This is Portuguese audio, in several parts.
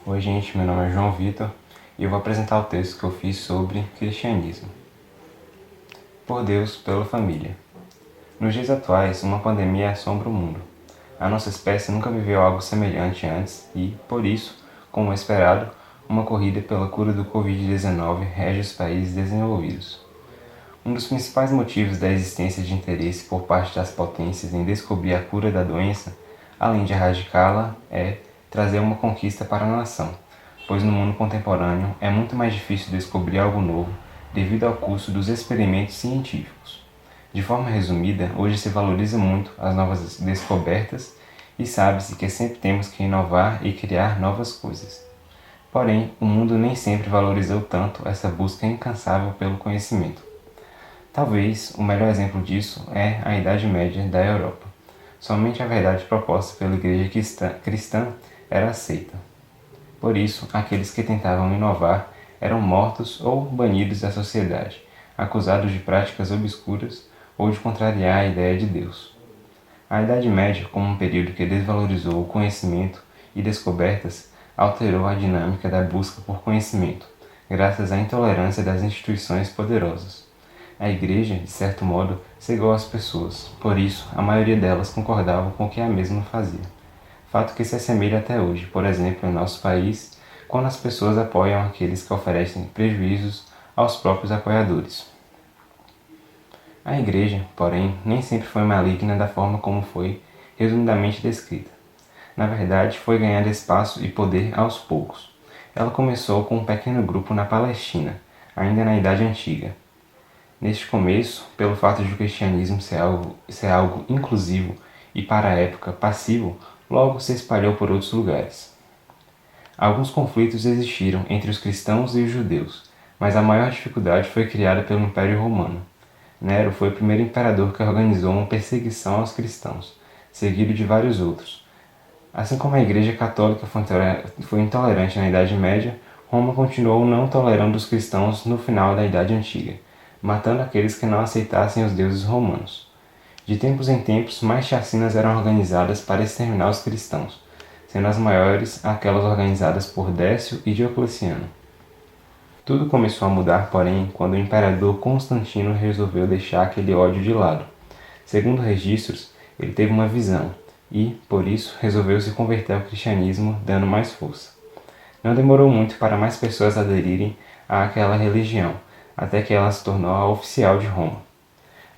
Oi gente, meu nome é João Vitor e eu vou apresentar o texto que eu fiz sobre cristianismo. Por Deus, pela família. Nos dias atuais, uma pandemia assombra o mundo. A nossa espécie nunca viveu algo semelhante antes e, por isso, como esperado, uma corrida pela cura do Covid-19 rege os países desenvolvidos. Um dos principais motivos da existência de interesse por parte das potências em descobrir a cura da doença, além de erradicá-la, é trazer uma conquista para a nação, pois no mundo contemporâneo é muito mais difícil descobrir algo novo devido ao custo dos experimentos científicos. De forma resumida, hoje se valoriza muito as novas descobertas e sabe-se que sempre temos que inovar e criar novas coisas. Porém, o mundo nem sempre valorizou tanto essa busca incansável pelo conhecimento. Talvez o melhor exemplo disso é a Idade Média da Europa. Somente a verdade proposta pela Igreja cristã era aceita. Por isso, aqueles que tentavam inovar eram mortos ou banidos da sociedade, acusados de práticas obscuras ou de contrariar a ideia de Deus. A Idade Média, como um período que desvalorizou o conhecimento e descobertas, alterou a dinâmica da busca por conhecimento, graças à intolerância das instituições poderosas. A Igreja, de certo modo, cegou as pessoas, por isso a maioria delas concordavam com o que a mesma fazia. Fato que se assemelha até hoje, por exemplo, em nosso país, quando as pessoas apoiam aqueles que oferecem prejuízos aos próprios apoiadores. A Igreja, porém, nem sempre foi maligna da forma como foi resumidamente descrita. Na verdade, foi ganhando espaço e poder aos poucos. Ela começou com um pequeno grupo na Palestina, ainda na Idade Antiga. Neste começo, pelo fato de o cristianismo ser algo inclusivo e para a época passivo, logo se espalhou por outros lugares. Alguns conflitos existiram entre os cristãos e os judeus, mas a maior dificuldade foi criada pelo Império Romano. Nero foi o primeiro imperador que organizou uma perseguição aos cristãos, seguido de vários outros. Assim como a Igreja Católica foi intolerante na Idade Média, Roma continuou não tolerando os cristãos no final da Idade Antiga, matando aqueles que não aceitassem os deuses romanos. De tempos em tempos, mais chacinas eram organizadas para exterminar os cristãos, sendo as maiores aquelas organizadas por Décio e Diocleciano. Tudo começou a mudar, porém, quando o imperador Constantino resolveu deixar aquele ódio de lado. Segundo registros, ele teve uma visão e, por isso, resolveu se converter ao cristianismo, dando mais força. Não demorou muito para mais pessoas aderirem àquela religião, até que ela se tornou a oficial de Roma.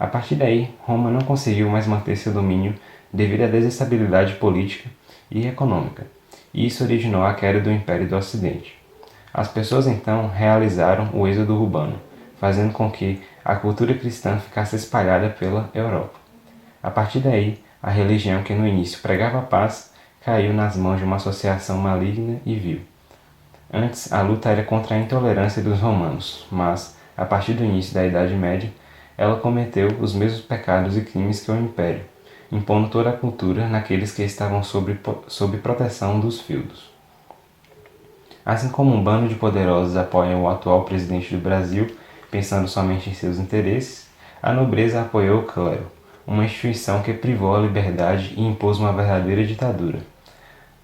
A partir daí, Roma não conseguiu mais manter seu domínio devido à desestabilidade política e econômica, e isso originou a queda do Império do Ocidente. As pessoas então realizaram o êxodo urbano, fazendo com que a cultura cristã ficasse espalhada pela Europa. A partir daí, a religião que no início pregava a paz caiu nas mãos de uma associação maligna e vil. Antes, a luta era contra a intolerância dos romanos, mas, a partir do início da Idade Média, ela cometeu os mesmos pecados e crimes que o Império, impondo toda a cultura naqueles que estavam sob proteção dos feudos. Assim como um bando de poderosos apoiam o atual presidente do Brasil, pensando somente em seus interesses, a nobreza apoiou o clero, uma instituição que privou a liberdade e impôs uma verdadeira ditadura.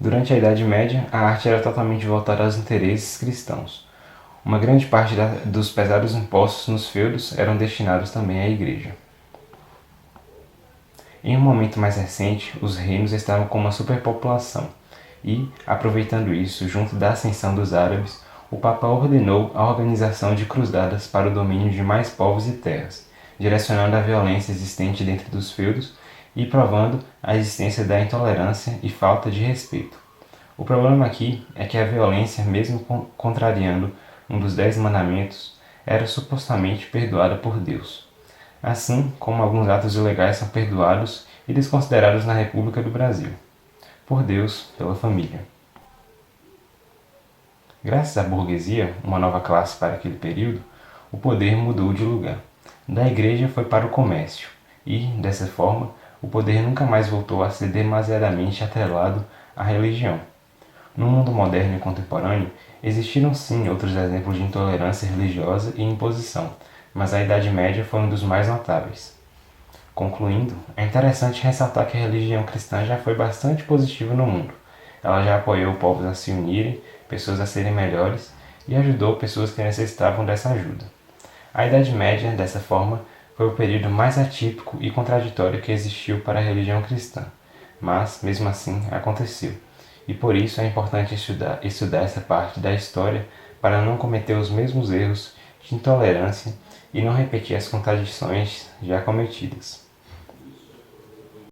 Durante a Idade Média, a arte era totalmente voltada aos interesses cristãos. Uma grande parte dos pesados impostos nos feudos eram destinados também à Igreja. Em um momento mais recente, os reinos estavam com uma superpopulação e, aproveitando isso, junto da ascensão dos árabes, o Papa ordenou a organização de cruzadas para o domínio de mais povos e terras, direcionando a violência existente dentro dos feudos e provando a existência da intolerância e falta de respeito. O problema aqui é que a violência, mesmo contrariando um dos 10 mandamentos, era supostamente perdoada por Deus. Assim como alguns atos ilegais são perdoados e desconsiderados na República do Brasil. Por Deus, pela família. Graças à burguesia, uma nova classe para aquele período, o poder mudou de lugar. Da igreja foi para o comércio e, dessa forma, o poder nunca mais voltou a ser demasiadamente atrelado à religião. No mundo moderno e contemporâneo, existiram sim outros exemplos de intolerância religiosa e imposição, mas a Idade Média foi um dos mais notáveis. Concluindo, é interessante ressaltar que a religião cristã já foi bastante positiva no mundo. Ela já apoiou povos a se unirem, pessoas a serem melhores e ajudou pessoas que necessitavam dessa ajuda. A Idade Média, dessa forma, foi o período mais atípico e contraditório que existiu para a religião cristã, mas, mesmo assim, aconteceu. E por isso é importante estudar essa parte da história para não cometer os mesmos erros de intolerância e não repetir as contradições já cometidas.